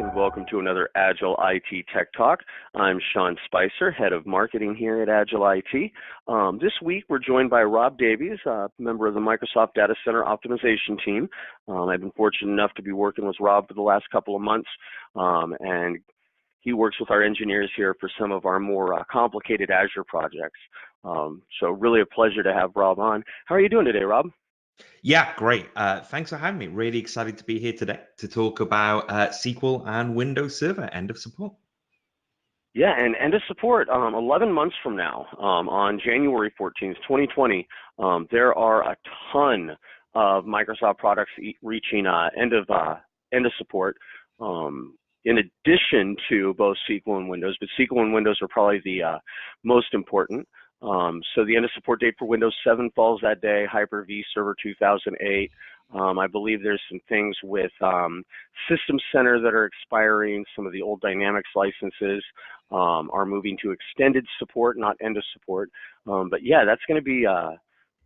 and welcome to another Agile IT Tech Talk. I'm Sean Spicer, Head of Marketing here at Agile IT. This week we're joined by Rob Davies, a member of the Microsoft Data Center Optimization team. I've been fortunate enough to be working with Rob for the last couple of months, and he works with our engineers here for some of our more complicated Azure projects. So really a pleasure to have Rob on. How are you doing today, Rob? Yeah, great. Thanks for having me. Really excited to be here today to talk about SQL and Windows Server end of support. Yeah, and end of support, 11 months from now, on January 14th, 2020, there are a ton of Microsoft products reaching end of support, in addition to both SQL and Windows, but SQL and Windows are probably the most important. So the end of support date for Windows 7 falls that day, Hyper-V Server 2008. I believe there's some things with System Center that are expiring. Some of the old Dynamics licenses are moving to extended support, not end of support. But yeah, that's going to be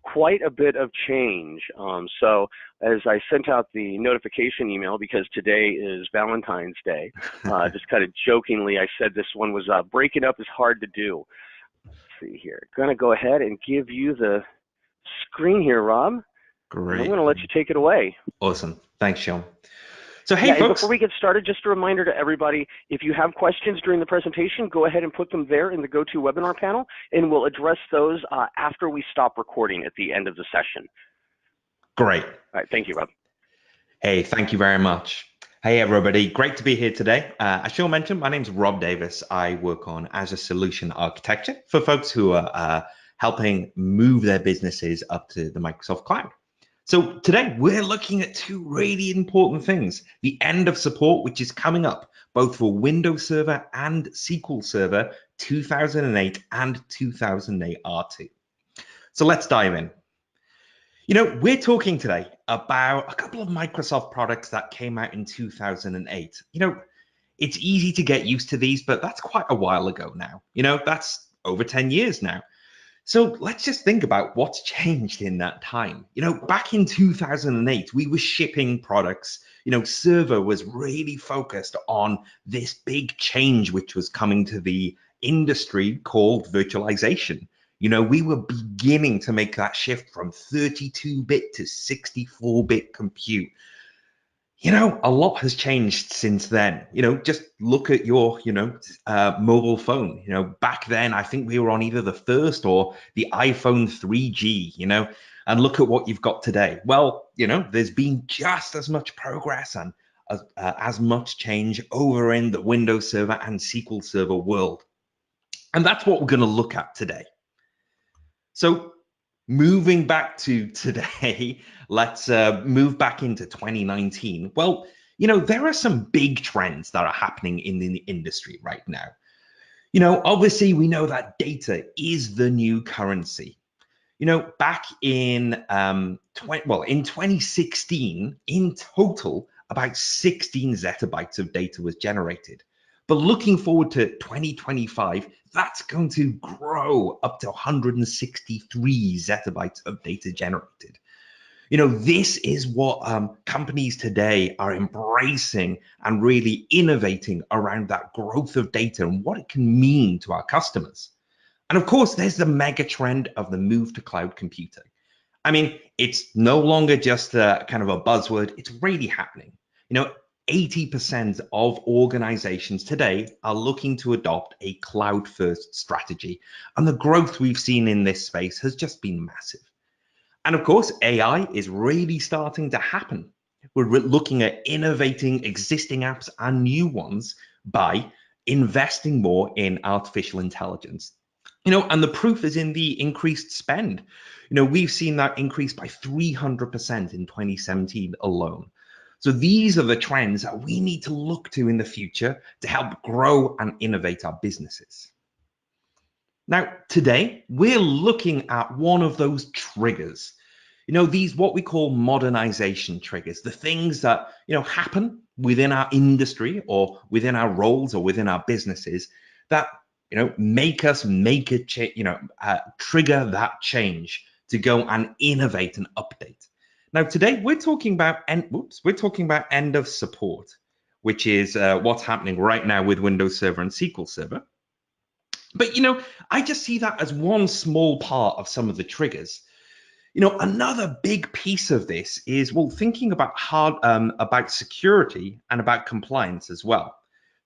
quite a bit of change. So as I sent out the notification email, because today is Valentine's Day, just kind of jokingly, I said this one was breaking up is hard to do. See here. Going to go ahead and give you the screen here, Rob. Great. I'm going to let you take it away. Awesome. Thanks, Sean. So hey, yeah, folks. And before we get started, just a reminder to everybody, if you have questions during the presentation, go ahead and put them there in the GoToWebinar panel, and we'll address those after we stop recording at the end of the session. Great. All right. Thank you, Rob. Hey, thank you very much. Hey, everybody. Great to be here today. As Sean mentioned, my name's Rob Davies. I work on Azure Solution Architecture for folks who are helping move their businesses up to the Microsoft Cloud. So today we're looking at two really important things. The end of support, which is coming up both for Windows Server and SQL Server 2008 and 2008 R2. So let's dive in. You know, we're talking today about a couple of Microsoft products that came out in 2008. You know, it's easy to get used to these, but that's quite a while ago now. You know, that's over 10 years now. So let's just think about what's changed in that time. You know, back in 2008, we were shipping products. You know, Server was really focused on this big change which was coming to the industry called virtualization. You know, we were beginning to make that shift from 32-bit to 64-bit compute. You know, a lot has changed since then. You know, just look at your, mobile phone. You know, back then, I think we were on either the first or the iPhone 3G, and look at what you've got today. Well, you know, there's been just as much progress and as much change over in the Windows Server and SQL Server world. And that's what we're going to look at today. So moving back to today, let's move back into 2019. Well, you know, there are some big trends that are happening in the industry right now. You know, obviously, we know that data is the new currency. You know, back in in 2016, in total, about 16 zettabytes of data was generated. But looking forward to 2025, that's going to grow up to 163 zettabytes of data generated. You know, this is what companies today are embracing and really innovating around that growth of data and what it can mean to our customers. And of course, there's the mega trend of the move to cloud computing. I mean, it's no longer just a kind of a buzzword, it's really happening. You know, 80% of organizations today are looking to adopt a cloud-first strategy, and the growth we've seen in this space has just been massive. And of course, AI is really starting to happen. We're looking at innovating existing apps and new ones by investing more in artificial intelligence. You know, and the proof is in the increased spend. You know, we've seen that increase by 300% in 2017 alone. So these are the trends that we need to look to in the future to help grow and innovate our businesses. Now, today, we're looking at one of those triggers. You know, these what we call modernization triggers, the things that, you know, happen within our industry or within our roles or within our businesses that, you know, make us trigger that change to go and innovate and update. Now, today we're talking about end of support. which is what's happening right now with Windows Server and SQL Server. But, I just see that as one small part of some of the triggers. Another big piece of this is, well, thinking about about security and about compliance as well.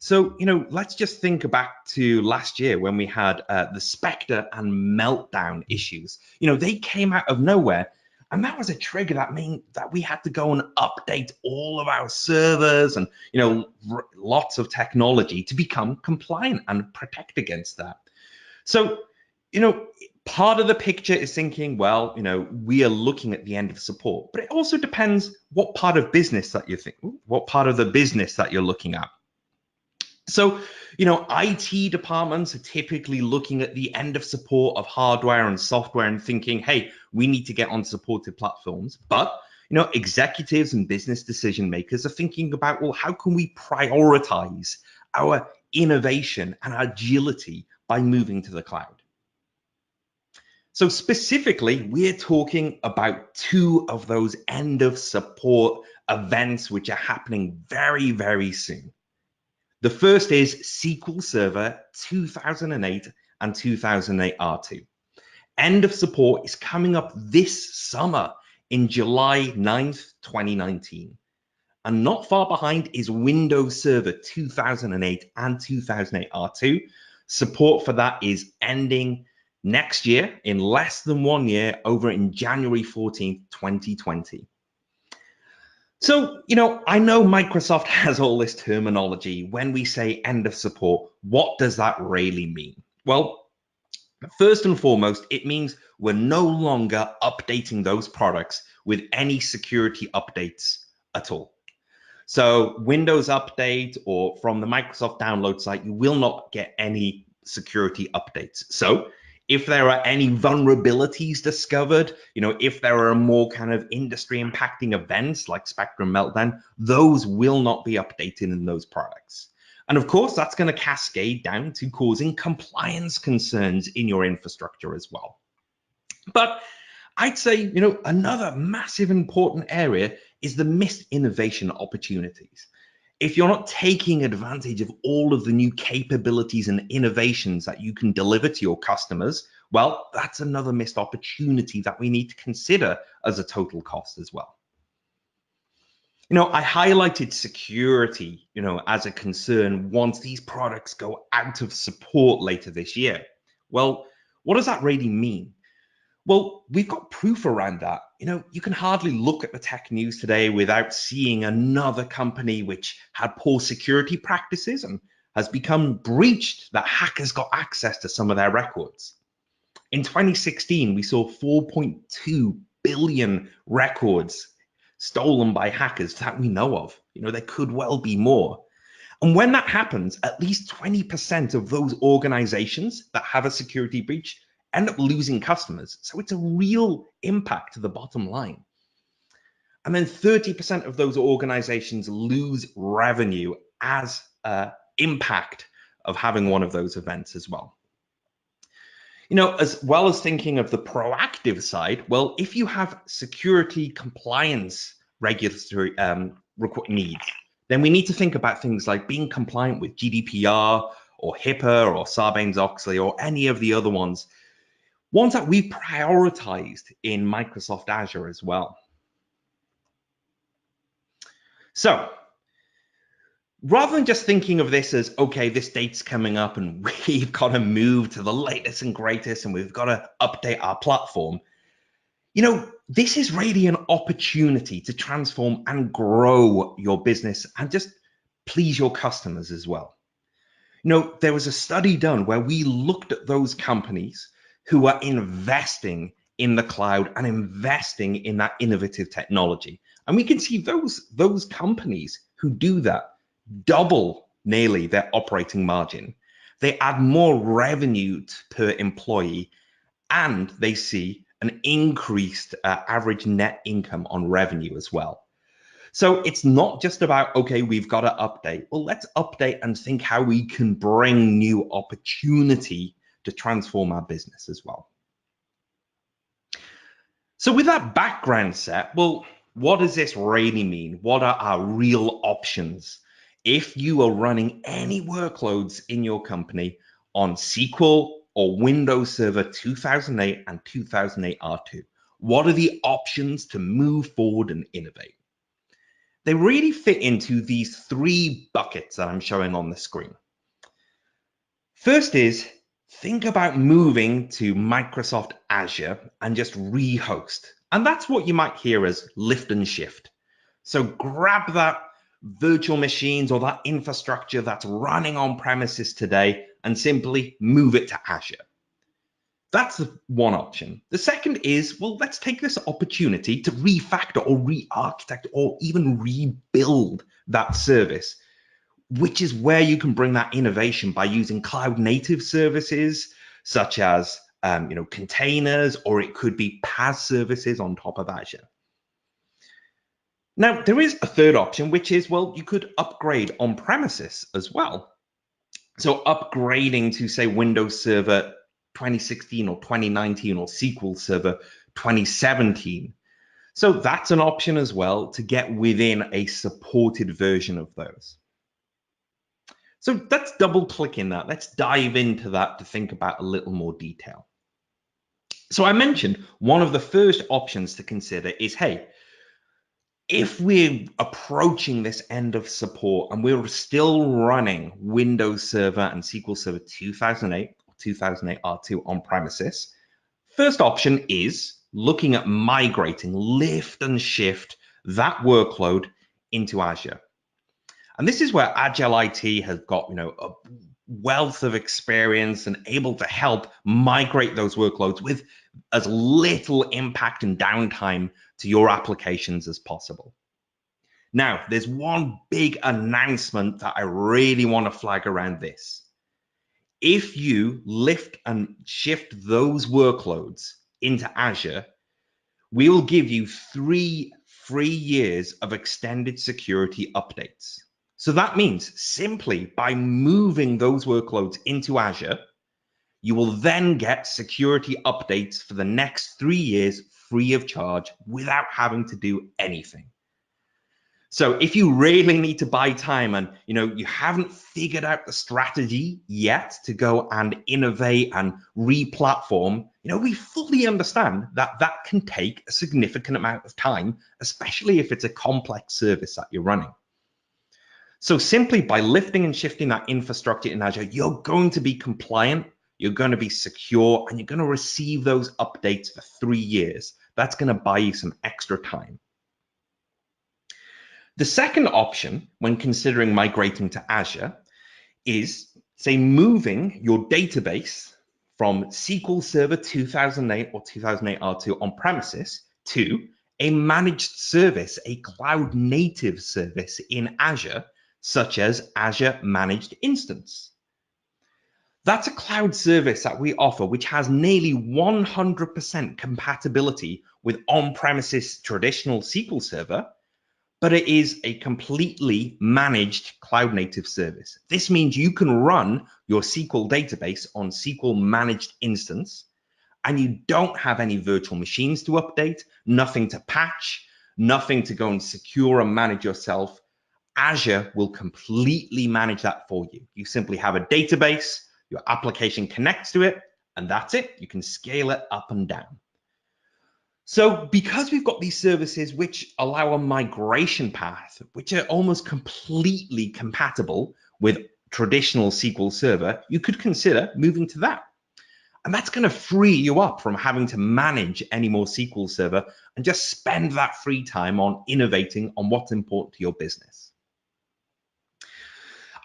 So, let's just think back to last year when we had the Spectre and Meltdown issues. They came out of nowhere, and that was a trigger that meant that we had to go and update all of our servers and, lots of technology to become compliant and protect against that. So, part of the picture is thinking, well, we are looking at the end of support, but it also depends what part of business that you think, what part of the business that you're looking at. So, IT departments are typically looking at the end of support of hardware and software and thinking, hey, we need to get on supported platforms. But, executives and business decision makers are thinking about, well, how can we prioritize our innovation and agility by moving to the cloud? So specifically, we're talking about two of those end of support events which are happening very, very soon. The first is SQL Server 2008 and 2008 R2. End of support is coming up this summer in July 9th, 2019. And not far behind is Windows Server 2008 and 2008 R2. Support for that is ending next year in less than 1 year, over in January 14th, 2020. So, I know Microsoft has all this terminology. When we say end of support, what does that really mean? Well, first and foremost, it means we're no longer updating those products with any security updates at all. So Windows Update or from the Microsoft download site, you will not get any security updates. So if there are any vulnerabilities discovered, if there are more kind of industry impacting events like Spectre and Meltdown, those will not be updated in those products. And of course, that's going to cascade down to causing compliance concerns in your infrastructure as well. But I'd say, another massive important area is the missed innovation opportunities. If you're not taking advantage of all of the new capabilities and innovations that you can deliver to your customers, well, that's another missed opportunity that we need to consider as a total cost as well. I highlighted security, as a concern once these products go out of support later this year. Well, what does that really mean? Well, we've got proof around that. You can hardly look at the tech news today without seeing another company which had poor security practices and has become breached, that hackers got access to some of their records. In 2016, we saw 4.2 billion records stolen by hackers that we know of. There could well be more. And when that happens, at least 20% of those organizations that have a security breach end up losing customers. So it's a real impact to the bottom line. And then 30% of those organizations lose revenue as an impact of having one of those events as well. As well as thinking of the proactive side, well, if you have security compliance regulatory needs, then we need to think about things like being compliant with GDPR or HIPAA or Sarbanes-Oxley or any of the other ones that we prioritized in Microsoft Azure as well. So rather than just thinking of this as, okay, this date's coming up and we've got to move to the latest and greatest and we've got to update our platform, this is really an opportunity to transform and grow your business and just please your customers as well. There was a study done where we looked at those companies who are investing in the cloud and investing in that innovative technology. And we can see those companies who do that double nearly their operating margin. They add more revenue per employee, and they see an increased average net income on revenue as well. So it's not just about, okay, we've got to update. Well, let's update and think how we can bring new opportunity to transform our business as well. So with that background set, well, what does this really mean? What are our real options if you are running any workloads in your company on SQL or Windows Server 2008 and 2008 R2, what are the options to move forward and innovate? They really fit into these three buckets that I'm showing on the screen. First is, think about moving to Microsoft Azure and just rehost. And that's what you might hear as lift and shift. So grab that virtual machines or that infrastructure that's running on premises today and simply move it to Azure. That's one option. The second is, well, let's take this opportunity to refactor or re-architect or even rebuild that service, which is where you can bring that innovation by using cloud native services such as containers, or it could be PaaS services on top of Azure. Now, there is a third option, which is, well, you could upgrade on premises as well. So upgrading to, say, Windows Server 2016 or 2019 or SQL Server 2017. So that's an option as well to get within a supported version of those. So let's double click in that. Let's dive into that to think about a little more detail. So I mentioned one of the first options to consider is, hey, if we're approaching this end of support and we're still running Windows Server and SQL Server 2008 or 2008 R2 on premises, first option is looking at migrating, lift and shift that workload into Azure. And this is where Agile IT has got, a wealth of experience and able to help migrate those workloads with as little impact and downtime to your applications as possible. Now, there's one big announcement that I really want to flag around this. If you lift and shift those workloads into Azure, we will give you 3 free years of extended security updates. So that means simply by moving those workloads into Azure, you will then get security updates for the next 3 years free of charge without having to do anything. So if you really need to buy time and you haven't figured out the strategy yet to go and innovate and re-platform, we fully understand that that can take a significant amount of time, especially if it's a complex service that you're running. So simply by lifting and shifting that infrastructure in Azure, you're going to be compliant, you're going to be secure, and you're going to receive those updates for 3 years. That's going to buy you some extra time. The second option when considering migrating to Azure is, say, moving your database from SQL Server 2008 or 2008 R2 on premises to a managed service, a cloud native service in Azure, such as Azure Managed Instance. That's a cloud service that we offer, which has nearly 100% compatibility with on-premises traditional SQL Server, but it is a completely managed cloud native service. This means you can run your SQL database on SQL Managed Instance, and you don't have any virtual machines to update, nothing to patch, nothing to go and secure and manage yourself. Azure will completely manage that for you. You simply have a database, your application connects to it, and that's it. You can scale it up and down. So because we've got these services which allow a migration path, which are almost completely compatible with traditional SQL Server, you could consider moving to that. And that's going to free you up from having to manage any more SQL Server and just spend that free time on innovating on what's important to your business.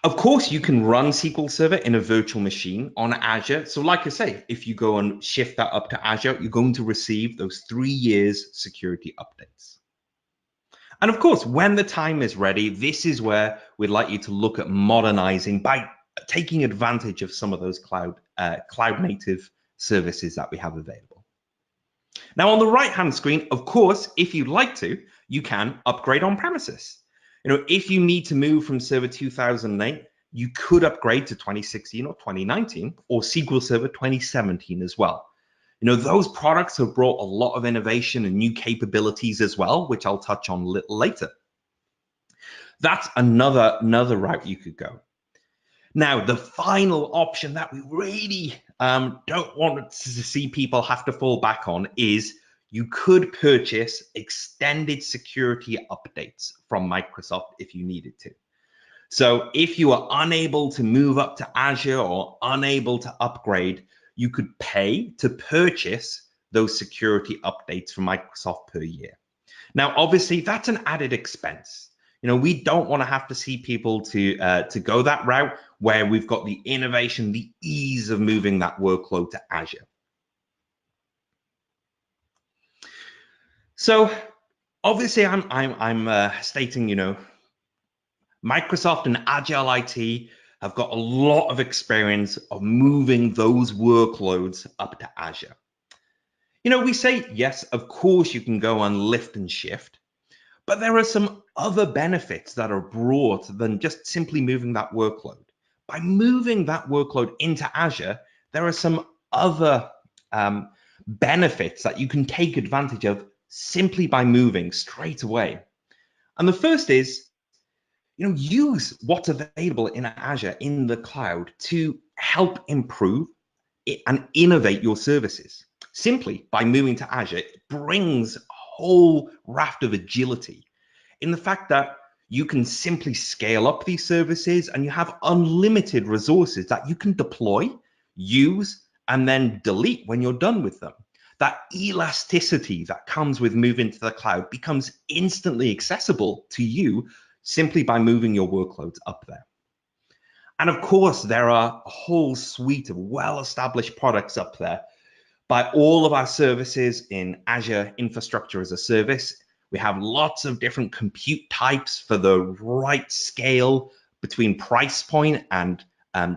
Of course, you can run SQL Server in a virtual machine on Azure. So like I say, if you go and shift that up to Azure, you're going to receive those 3 years security updates. And of course, when the time is ready, this is where we'd like you to look at modernizing by taking advantage of some of those cloud native services that we have available. Now on the right-hand screen, of course, if you'd like to, you can upgrade on premises. If you need to move from Server 2008, you could upgrade to 2016 or 2019 or SQL Server 2017 as well. Those products have brought a lot of innovation and new capabilities as well, which I'll touch on a little later. That's another route you could go. Now, the final option that we really don't want to see people have to fall back on is you could purchase extended security updates from Microsoft if you needed to. So if you are unable to move up to Azure or unable to upgrade, you could pay to purchase those security updates from Microsoft per year. Now, obviously, that's an added expense. We don't want to have to see people to go that route where we've got the innovation, the ease of moving that workload to Azure. So obviously, I'm stating, Microsoft and Agile IT have got a lot of experience of moving those workloads up to Azure. We say, yes, of course, you can go on lift and shift, but there are some other benefits that are brought than just simply moving that workload. By moving that workload into Azure, there are some other benefits that you can take advantage of simply by moving straight away. And the first is, use what's available in Azure in the cloud to help improve and innovate your services. Simply by moving to Azure, it brings a whole raft of agility in the fact that you can simply scale up these services and you have unlimited resources that you can deploy, use, and then delete when you're done with them. That elasticity that comes with moving to the cloud becomes instantly accessible to you simply by moving your workloads up there. And of course, there are a whole suite of well-established products up there by all of our services in Azure Infrastructure as a Service. We have lots of different compute types for the right scale between price point and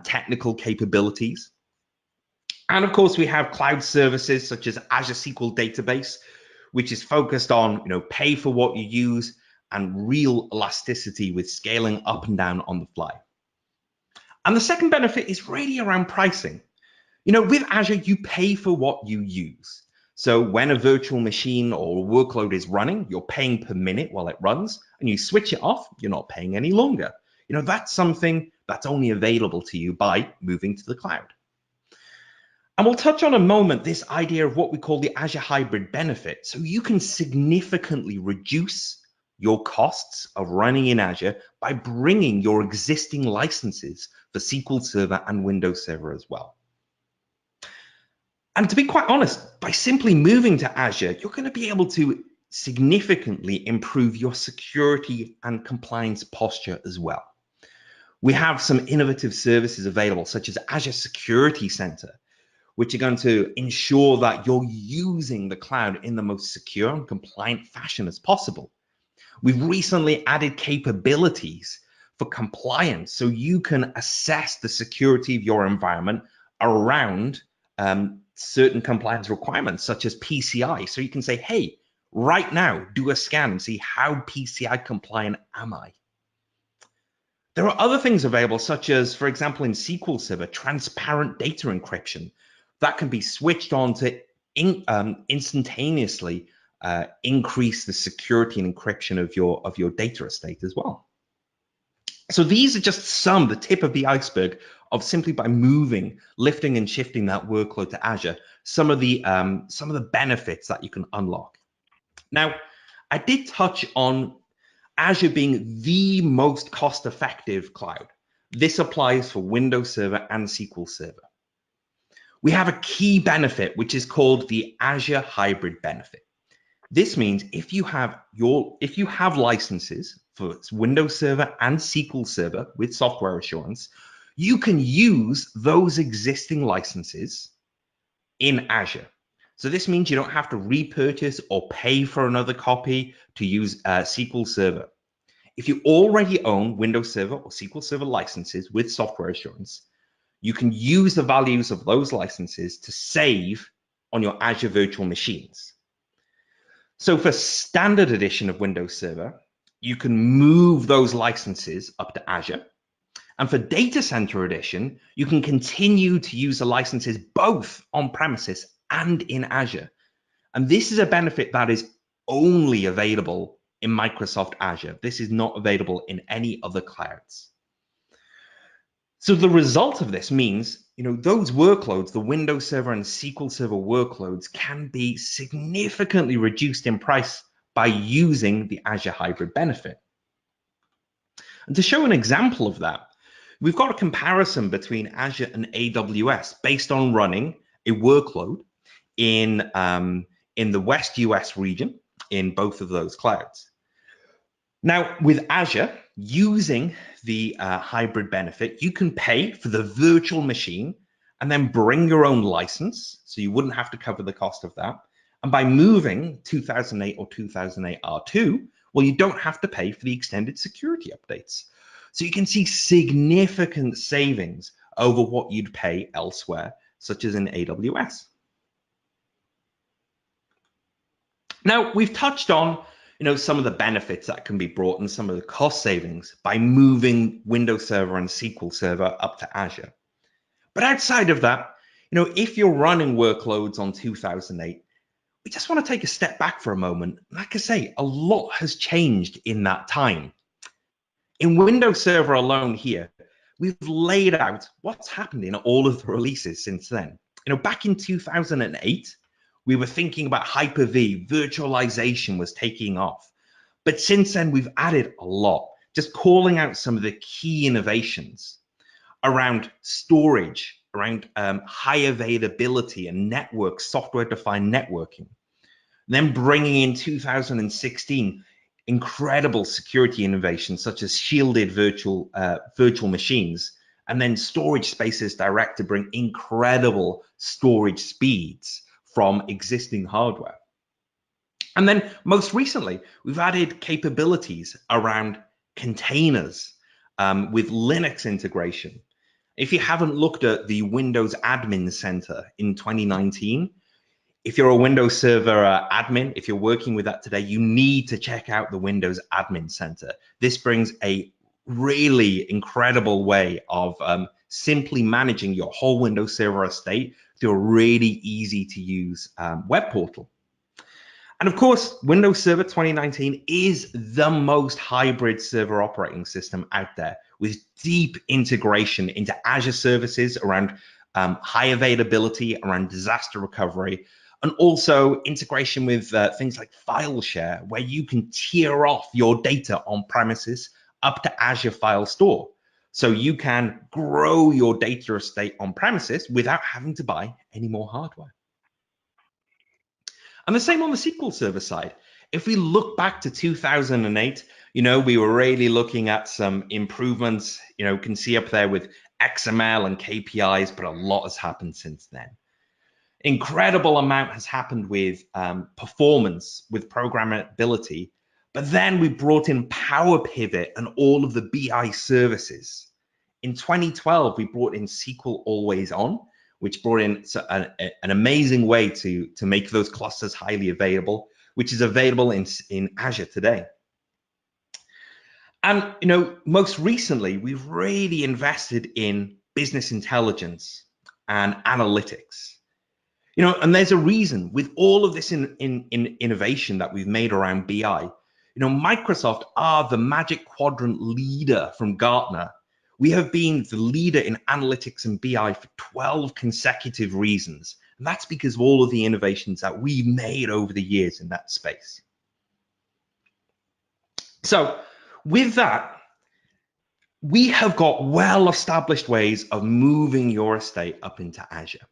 technical capabilities. And of course, we have cloud services such as Azure SQL Database, which is focused on pay for what you use and real elasticity with scaling up and down on the fly. And the second benefit is really around pricing. With Azure, you pay for what you use. So when a virtual machine or workload is running, you're paying per minute while it runs, and you switch it off, you're not paying any longer. That's something that's only available to you by moving to the cloud. And we'll touch on a moment this idea of what we call the Azure hybrid benefit. So you can significantly reduce your costs of running in Azure by bringing your existing licenses for SQL Server and Windows Server as well. And to be quite honest, by simply moving to Azure, you're going to be able to significantly improve your security and compliance posture as well. We have some innovative services available, such as Azure Security Center, which are going to ensure that you're using the cloud in the most secure and compliant fashion as possible. We've recently added capabilities for compliance, so you can assess the security of your environment around certain compliance requirements, such as PCI. So you can say, hey, right now, do a scan and see how PCI compliant am I? There are other things available, such as, for example, in SQL Server, transparent data encryption that can be switched on to instantaneously increase the security and encryption of your data estate as well. So these are just the tip of the iceberg of simply by moving, lifting and shifting that workload to Azure, some of the benefits that you can unlock. Now, I did touch on Azure being the most cost-effective cloud. This applies for Windows Server and SQL Server. We have a key benefit, which is called the Azure hybrid benefit. This means if you have licenses for Windows Server and SQL Server with software assurance, you can use those existing licenses in Azure. So this means you don't have to repurchase or pay for another copy to use SQL Server. If you already own Windows Server or SQL Server licenses with software assurance, you can use the values of those licenses to save on your Azure virtual machines. So for standard edition of Windows Server, you can move those licenses up to Azure. And for Data Center Edition, you can continue to use the licenses both on premises and in Azure. And this is a benefit that is only available in Microsoft Azure. This is not available in any other clouds. So the result of this means, those workloads, the Windows Server and SQL Server workloads, can be significantly reduced in price by using the Azure Hybrid benefit. And to show an example of that, we've got a comparison between Azure and AWS based on running a workload in the West US region in both of those clouds. Now, with Azure, using the hybrid benefit, you can pay for the virtual machine and then bring your own license, so you wouldn't have to cover the cost of that. And by moving 2008 or 2008 R2, well, you don't have to pay for the extended security updates. So you can see significant savings over what you'd pay elsewhere, such as in AWS. Now, we've touched on some of the benefits that can be brought and some of the cost savings by moving Windows Server and SQL Server up to Azure. But outside of that, if you're running workloads on 2008, we just want to take a step back for a moment. Like I say, a lot has changed in that time. In Windows Server alone here, we've laid out what's happened in all of the releases since then. Back in 2008, we were thinking about Hyper-V, virtualization was taking off. But since then, we've added a lot, just calling out some of the key innovations around storage, around high availability and network, software-defined networking. Then bringing in 2016, incredible security innovations such as shielded virtual machines, and then storage spaces direct to bring incredible storage speeds from existing hardware. And then most recently, we've added capabilities around containers with Linux integration. If you haven't looked at the Windows Admin Center in 2019, if you're a Windows Server admin, if you're working with that today, you need to check out the Windows Admin Center. This brings a really incredible way of simply managing your whole Windows Server estate through a really easy to use web portal. And of course, Windows Server 2019 is the most hybrid server operating system out there, with deep integration into Azure services around high availability, around disaster recovery, and also integration with things like file share, where you can tier off your data on premises up to Azure File Store. So you can grow your data estate on premises without having to buy any more hardware. And the same on the SQL Server side. If we look back to 2008, we were really looking at some improvements, can see up there with XML and KPIs, but a lot has happened since then. Incredible amount has happened with performance, with programmability, but then we brought in Power Pivot and all of the BI services. In 2012, we brought in SQL Always On, which brought in an amazing way to make those clusters highly available, which is available in Azure today. And most recently, we've really invested in business intelligence and analytics. And there's a reason with all of this in innovation that we've made around BI. Microsoft are the Magic Quadrant leader from Gartner. We have been the leader in analytics and BI for 12 consecutive reasons. And that's because of all of the innovations that we made over the years in that space. So with that, we have got well-established ways of moving your estate up into Azure.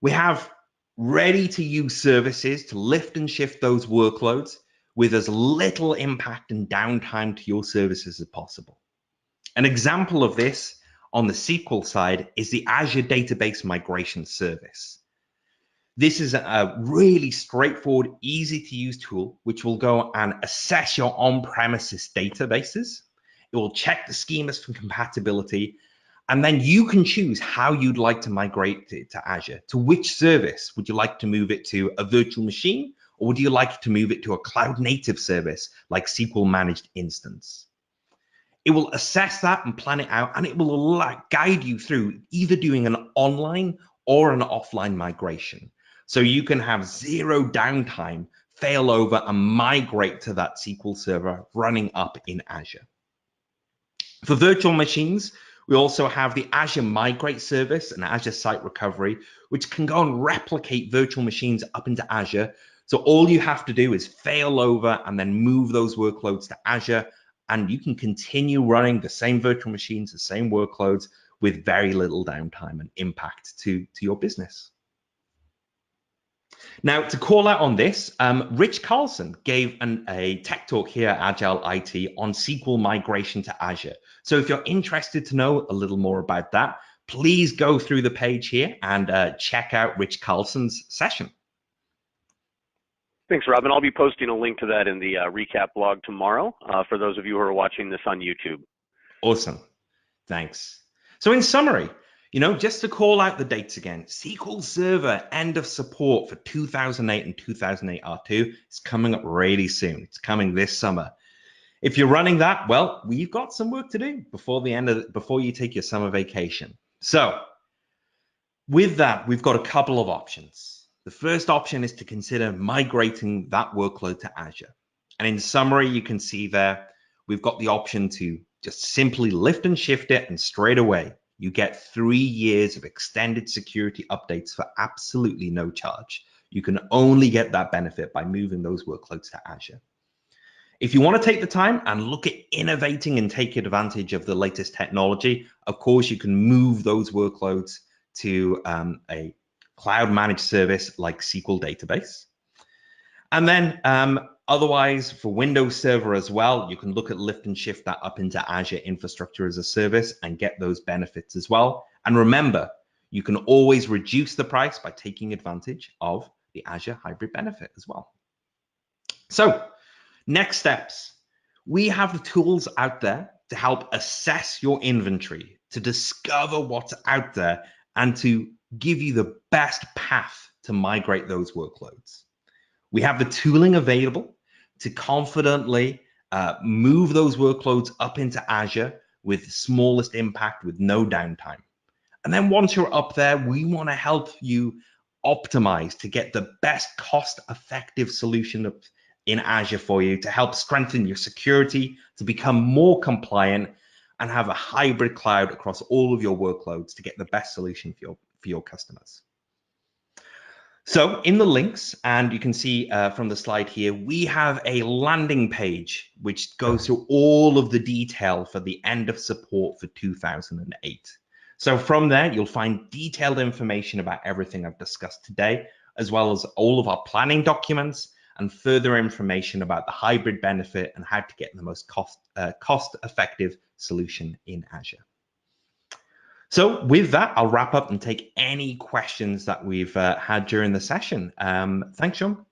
We have ready-to-use services to lift and shift those workloads with as little impact and downtime to your services as possible. An example of this on the SQL side is the Azure Database Migration Service. This is a really straightforward, easy-to-use tool which will go and assess your on-premises databases. It will check the schemas for compatibility, and then you can choose how you'd like to migrate it to Azure. To which service? Would you like to move it to a virtual machine, or would you like to move it to a cloud-native service like SQL Managed Instance? It will assess that and plan it out, and it will guide you through either doing an online or an offline migration. So you can have zero downtime fail over and migrate to that SQL Server running up in Azure. For virtual machines, we also have the Azure Migrate service and Azure Site Recovery, which can go and replicate virtual machines up into Azure. So all you have to do is fail over and then move those workloads to Azure, and you can continue running the same virtual machines, the same workloads with very little downtime and impact to your business. Now, to call out on this, Rich Carlsen gave a tech talk here at Agile IT on SQL migration to Azure. So if you're interested to know a little more about that, please go through the page here and check out Rich Carlsen's session. Thanks, Rob. And I'll be posting a link to that in the recap blog tomorrow for those of you who are watching this on YouTube. Awesome. Thanks. So in summary, just to call out the dates again, SQL Server end of support for 2008 and 2008 R2 is coming up really soon. It's coming this summer. If you're running that, well, we've got some work to do before you take your summer vacation. So with that, we've got a couple of options. The first option is to consider migrating that workload to Azure. And in summary, you can see there, we've got the option to just simply lift and shift it, and straight away, you get 3 years of extended security updates for absolutely no charge. You can only get that benefit by moving those workloads to Azure. If you want to take the time and look at innovating and take advantage of the latest technology, of course, you can move those workloads to a cloud managed service like SQL Database. And then otherwise, for Windows Server as well, you can look at lift and shift that up into Azure Infrastructure as a Service and get those benefits as well. And remember, you can always reduce the price by taking advantage of the Azure Hybrid benefit as well. So next steps, we have the tools out there to help assess your inventory, to discover what's out there, and to give you the best path to migrate those workloads. We have the tooling available to confidently move those workloads up into Azure with the smallest impact, with no downtime. And then once you're up there, we want to help you optimize to get the best cost-effective solution in Azure for you to help strengthen your security, to become more compliant, and have a hybrid cloud across all of your workloads to get the best solution for your customers. So in the links, and you can see from the slide here, we have a landing page which goes through all of the detail for the end of support for 2008. So from there, you'll find detailed information about everything I've discussed today, as well as all of our planning documents and further information about the hybrid benefit and how to get the most cost-effective solution in Azure. So with that, I'll wrap up and take any questions that we've had during the session. Thanks, Sean.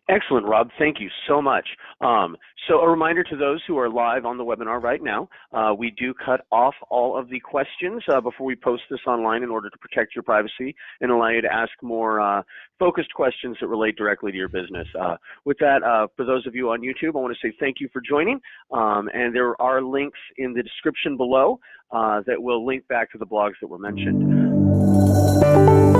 Excellent, Rob. Thank you so much. So a reminder to those who are live on the webinar right now, we do cut off all of the questions before we post this online in order to protect your privacy and allow you to ask more focused questions that relate directly to your business. With that, for those of you on YouTube, I want to say thank you for joining. And there are links in the description below that will link back to the blogs that were mentioned.